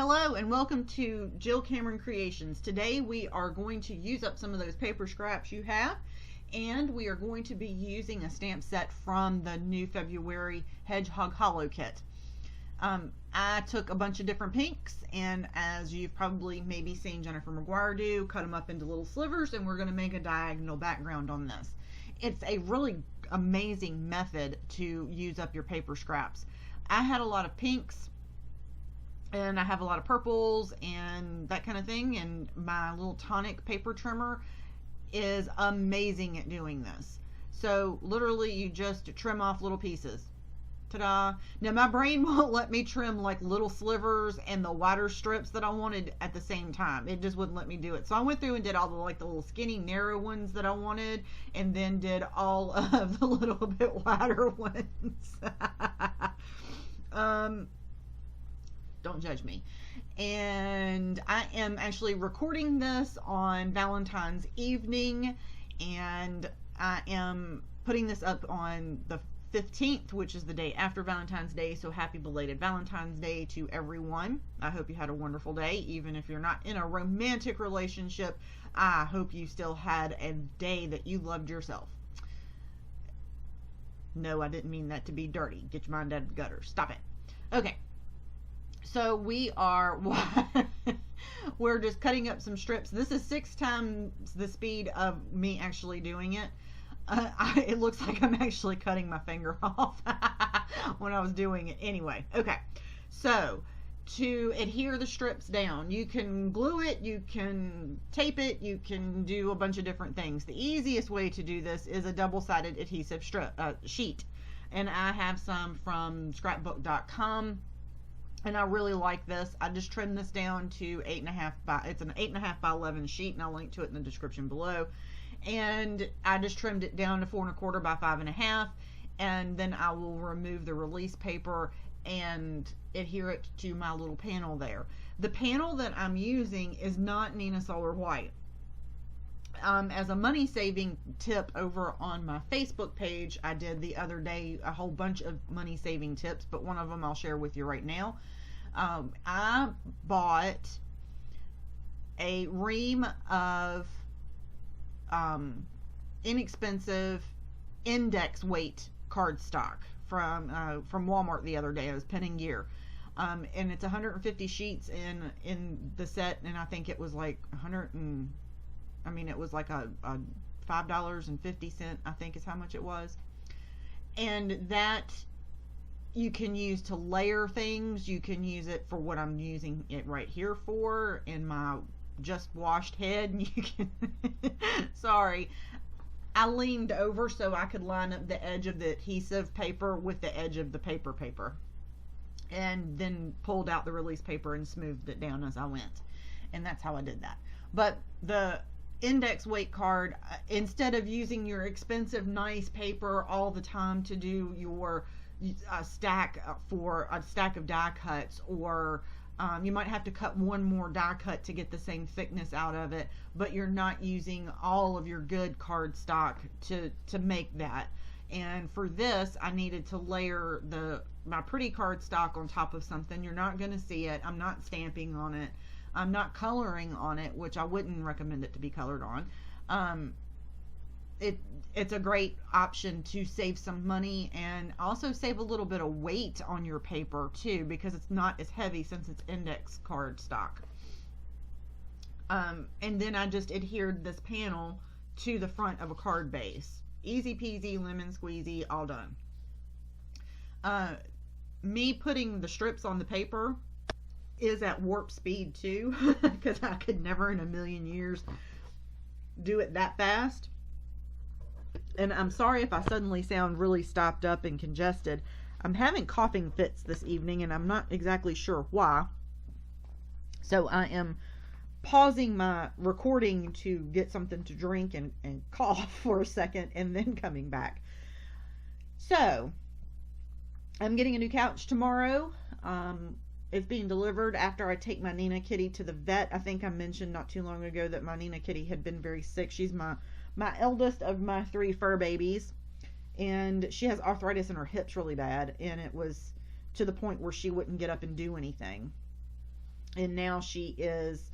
Hello and welcome to Jill Cameron Creations. Today we are going to use up some of those paper scraps you have, and we are going to be using a stamp set from the new February Hedgehog Hollow kit. I took a bunch of different pinks, and as you've probably maybe seen Jennifer McGuire do, cut them up into little slivers, and we're going to make a diagonal background on this. It's a really amazing method to use up your paper scraps. I had a lot of pinks, and I have a lot of purples and that kind of thing, and my little tonic paper trimmer is amazing at doing this. So literally you just trim off little pieces. Ta-da! Now my brain won't let me trim like little slivers and the wider strips that I wanted at the same time. It just wouldn't let me do it. So I went through and did all the the little skinny narrow ones that I wanted, and then did all of the little bit wider ones. Don't judge me. And I am actually recording this on Valentine's evening, and I am putting this up on the 15th, which is the day after Valentine's Day. So happy belated Valentine's Day to everyone. I hope you had a wonderful day. Even if you're not in a romantic relationship, I hope you still had a day that you loved yourself. No, I didn't mean that to be dirty. Get your mind out of the gutter. Stop it. Okay. So we're just cutting up some strips. This is 6 times the speed of me actually doing it. It looks like I'm actually cutting my finger off when I was doing it. Anyway, okay. So to adhere the strips down, you can glue it, you can tape it, you can do a bunch of different things. The easiest way to do this is a double-sided adhesive sheet. And I have some from scrapbook.com. And I really like this. I just trimmed this down to 8.5 by, it's an 8.5 by 11 sheet, and I'll link to it in the description below. And I just trimmed it down to 4.25 by 5.5, and then I will remove the release paper and adhere it to my little panel there. The panel that I'm using is not Nina Solar White. As a money saving tip over on my Facebook page, I did the other day a whole bunch of money saving tips, but one of them I'll share with you right now. I bought a ream of inexpensive index weight cardstock from Walmart the other day. I was penning gear. And it's 150 sheets in the set, and I think it was like it was like a $5.50, I think is how much it was. And that you can use to layer things. You can use it for what I'm using it right here for, in my just washed head. You can sorry, I leaned over so I could line up the edge of the adhesive paper with the edge of the paper, and then pulled out the release paper and smoothed it down as I went. And that's how I did that. But the index weight card, instead of using your expensive nice paper all the time to do your stack of die cuts, or you might have to cut one more die cut to get the same thickness out of it, but you're not using all of your good cardstock to make that. And for this, I needed to layer my pretty cardstock on top of something. You're not going to see it. I'm not stamping on it. I'm not coloring on it, which I wouldn't recommend it to be colored on. It's a great option to save some money and also save a little bit of weight on your paper too, because it's not as heavy since it's index cardstock. And then I just adhered this panel to the front of a card base. Easy peasy, lemon squeezy, all done. Me putting the strips on the paper is at warp speed too, because I could never in a million years do it that fast. And I'm sorry if I suddenly sound really stopped up and congested. I'm having coughing fits this evening, and I'm not exactly sure why. So I am pausing my recording to get something to drink and cough for a second, and then coming back. So I'm getting a new couch tomorrow. It's being delivered after I take my Nina kitty to the vet. I think I mentioned not too long ago that my Nina kitty had been very sick. She's my eldest of my 3 fur babies, and she has arthritis in her hips really bad, and it was to the point where she wouldn't get up and do anything. and now she is,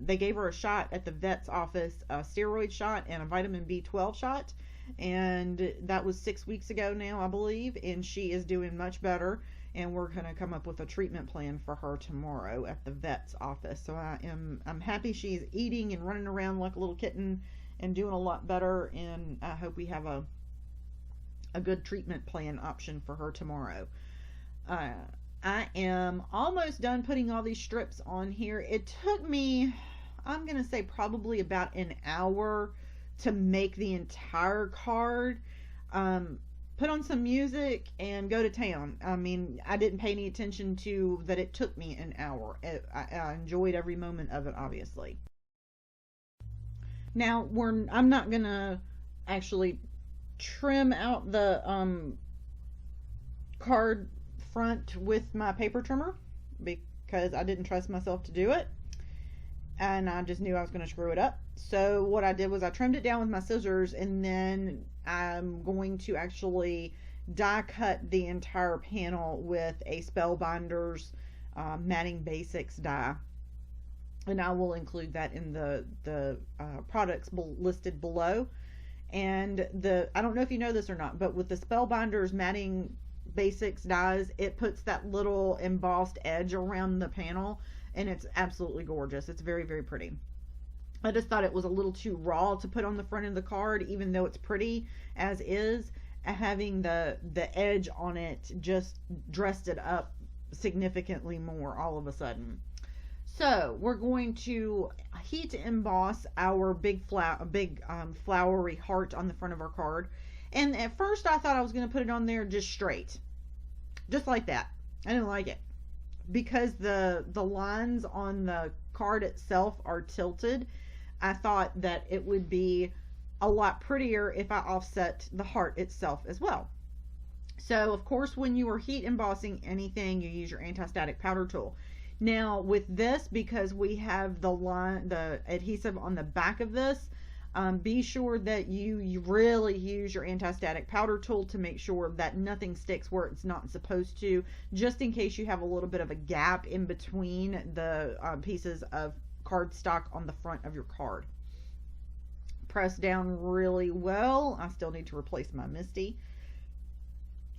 they gave her a shot at the vet's office, a steroid shot and a vitamin B12 shot, and that was 6 weeks ago now, I believe, and she is doing much better, and we're going to come up with a treatment plan for her tomorrow at the vet's office. So I'm happy she's eating and running around like a little kitten and doing a lot better, and I hope we have a good treatment plan option for her tomorrow. I am almost done putting all these strips on here. It took me, I'm going to say, probably about an hour to make the entire card. Put on some music and go to town. I mean, I didn't pay any attention to that it took me an hour. I enjoyed every moment of it, obviously. Now, I'm not going to actually trim out the card front with my paper trimmer because I didn't trust myself to do it, and I just knew I was going to screw it up. So what I did was I trimmed it down with my scissors, and then I'm going to actually die cut the entire panel with a Spellbinders Matting Basics die, and I will include that in the products listed below. And I don't know if you know this or not, but with the Spellbinders Matting Basics dies, it puts that little embossed edge around the panel, and it's absolutely gorgeous. It's very, very pretty. I just thought it was a little too raw to put on the front of the card, even though it's pretty as is. Having the edge on it just dressed it up significantly more all of a sudden. So we're going to heat emboss our big flowery heart on the front of our card. And at first I thought I was going to put it on there just straight, just like that. I didn't like it because the lines on the card itself are tilted. I thought that it would be a lot prettier if I offset the heart itself as well. So of course, when you are heat embossing anything, you use your anti-static powder tool. Now with this, because we have the adhesive on the back of this, be sure that you really use your anti-static powder tool to make sure that nothing sticks where it's not supposed to, just in case you have a little bit of a gap in between the pieces of cardstock on the front of your card. Press down really well. I still need to replace my MISTI.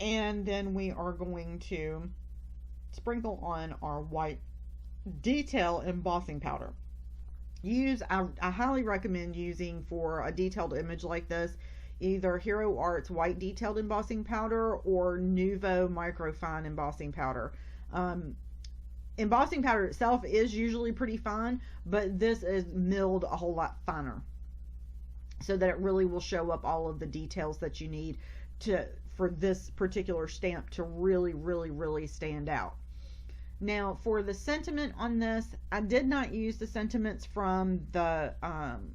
And then we are going to sprinkle on our white detail embossing powder. I highly recommend using, for a detailed image like this, either Hero Art's white detailed embossing powder or Nuvo Microfine embossing powder. Embossing powder itself is usually pretty fine, but this is milled a whole lot finer, so that it really will show up all of the details that you need for this particular stamp to really, really, really stand out. Now for the sentiment on this, I did not use the sentiments from the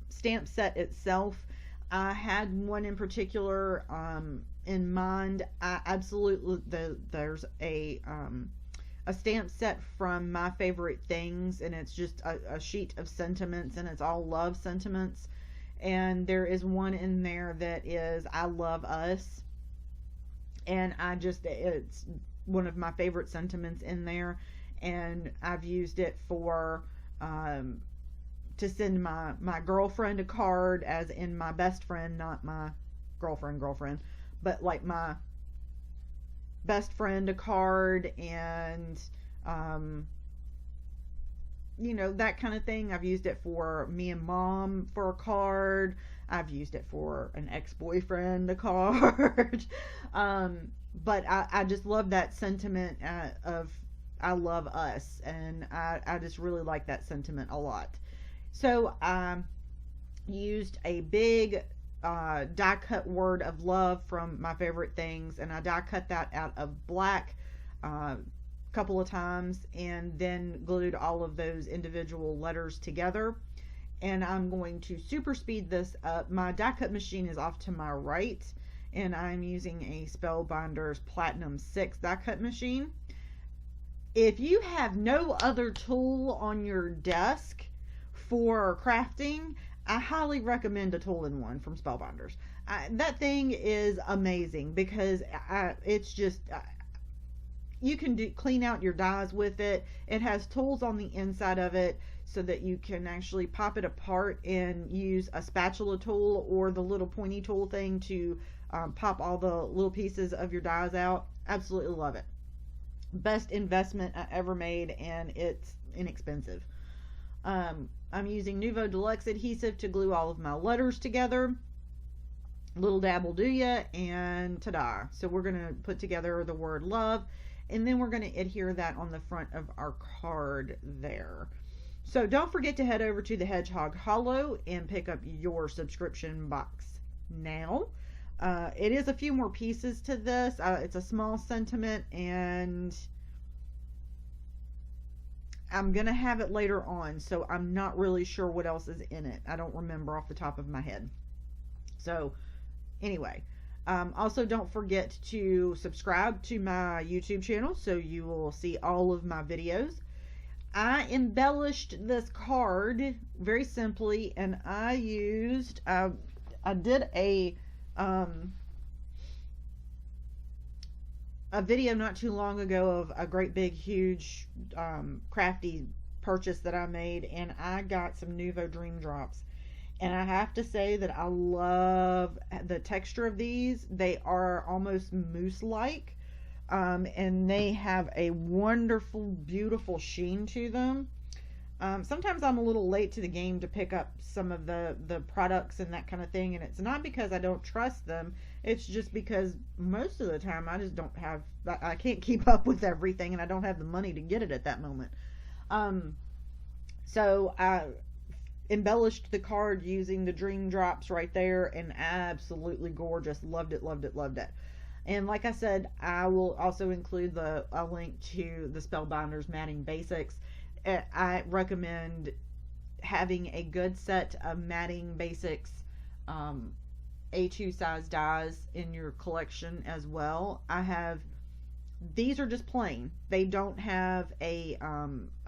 stamp set itself. I had one in particular in mind. There's a stamp set from My Favorite Things, and it's just a sheet of sentiments, and it's all love sentiments. And there is one in there that is I Love Us, and it's one of my favorite sentiments in there, and I've used it for to send my girlfriend a card, as in my best friend, not my girlfriend, but like my best friend a card, and you know, that kind of thing. I've used it for me and mom for a card. I've used it for an ex-boyfriend a card. But I just love that sentiment of I love us, and I just really like that sentiment a lot. So I used a big die cut word of love from My Favorite Things, and I die cut that out of black a couple of times, and then glued all of those individual letters together. And I'm going to super speed this up. My die cut machine is off to my right, and I'm using a Spellbinders Platinum 6 die cut machine. If you have no other tool on your desk for crafting, I highly recommend a tool-in-one from Spellbinders. That thing is amazing, because it's just you can clean out your dies with it. It has tools on the inside of it so that you can actually pop it apart and use a spatula tool or the little pointy tool thing to pop all the little pieces of your dies out. Absolutely love it. Best investment I ever made, and it's inexpensive. I'm using Nuvo Deluxe adhesive to glue all of my letters together. Little dab will do ya, and ta-da. So we're going to put together the word love, and then we're going to adhere that on the front of our card there. So don't forget to head over to the Hedgehog Hollow and pick up your subscription box now. It is a few more pieces to this. It's a small sentiment, and I'm going to have it later on, so I'm not really sure what else is in it. I don't remember off the top of my head. So anyway, also don't forget to subscribe to my YouTube channel so you will see all of my videos. I embellished this card very simply, and I used, I did a video not too long ago of a great big huge crafty purchase that I made, and I got some Nuvo Dream Drops, and I have to say that I love the texture of these. They are almost mousse like, and they have a wonderful, beautiful sheen to them. Sometimes I'm a little late to the game to pick up some of the products and that kind of thing, and it's not because I don't trust them. It's just because most of the time I just don't have, I can't keep up with everything, and I don't have the money to get it at that moment. So I embellished the card using the Dream Drops right there, and absolutely gorgeous. Loved it, loved it, loved it. And like I said, I will also include a link to the Spellbinders Matting Basics. I recommend having a good set of matting basics, A2 size dies in your collection as well. These are just plain. They don't have a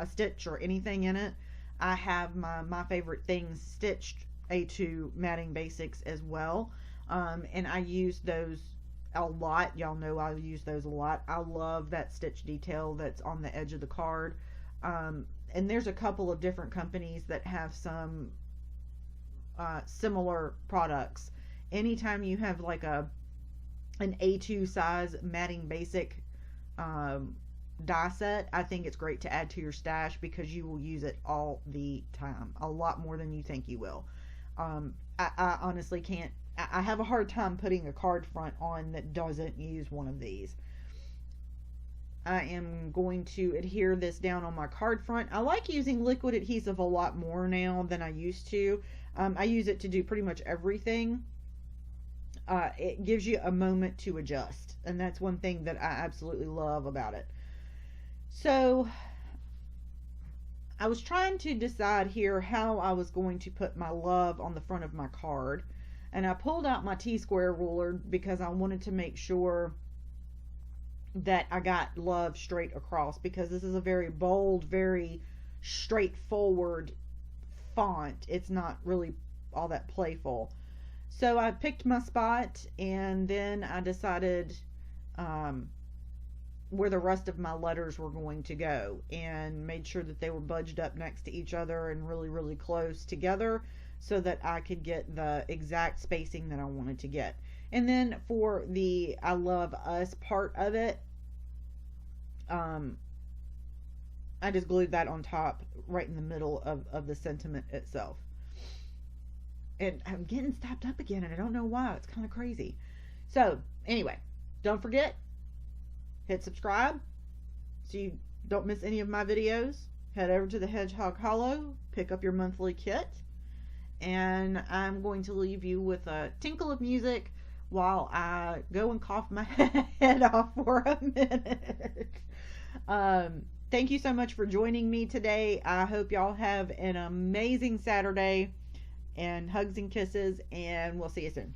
stitch or anything in it. I have my favorite things stitched A2 matting basics as well. And I use those a lot. Y'all know I use those a lot. I love that stitch detail that's on the edge of the card. And there's a couple of different companies that have some similar products. Anytime you have like an A2 size matting basic die set, I think it's great to add to your stash because you will use it all the time, a lot more than you think you will. I honestly can't, I have a hard time putting a card front on that doesn't use one of these. I am going to adhere this down on my card front. I like using liquid adhesive a lot more now than I used to. I use it to do pretty much everything. It gives you a moment to adjust, and that's one thing that I absolutely love about it. So I was trying to decide here how I was going to put my love on the front of my card, and I pulled out my T-square ruler because I wanted to make sure that I got love straight across, because this is a very bold, very straightforward font. It's not really all that playful. So I picked my spot, and then I decided where the rest of my letters were going to go, and made sure that they were budged up next to each other and really, really close together so that I could get the exact spacing that I wanted to get. And then for the I love us part of it, I just glued that on top right in the middle of the sentiment itself. And I'm getting stopped up again, and I don't know why. It's kind of crazy. So anyway, don't forget, hit subscribe so you don't miss any of my videos. Head over to the Hedgehog Hollow, pick up your monthly kit, and I'm going to leave you with a tinkle of music while I go and cough my head off for a minute. Thank you so much for joining me today. I hope y'all have an amazing Saturday, and hugs and kisses, and we'll see you soon.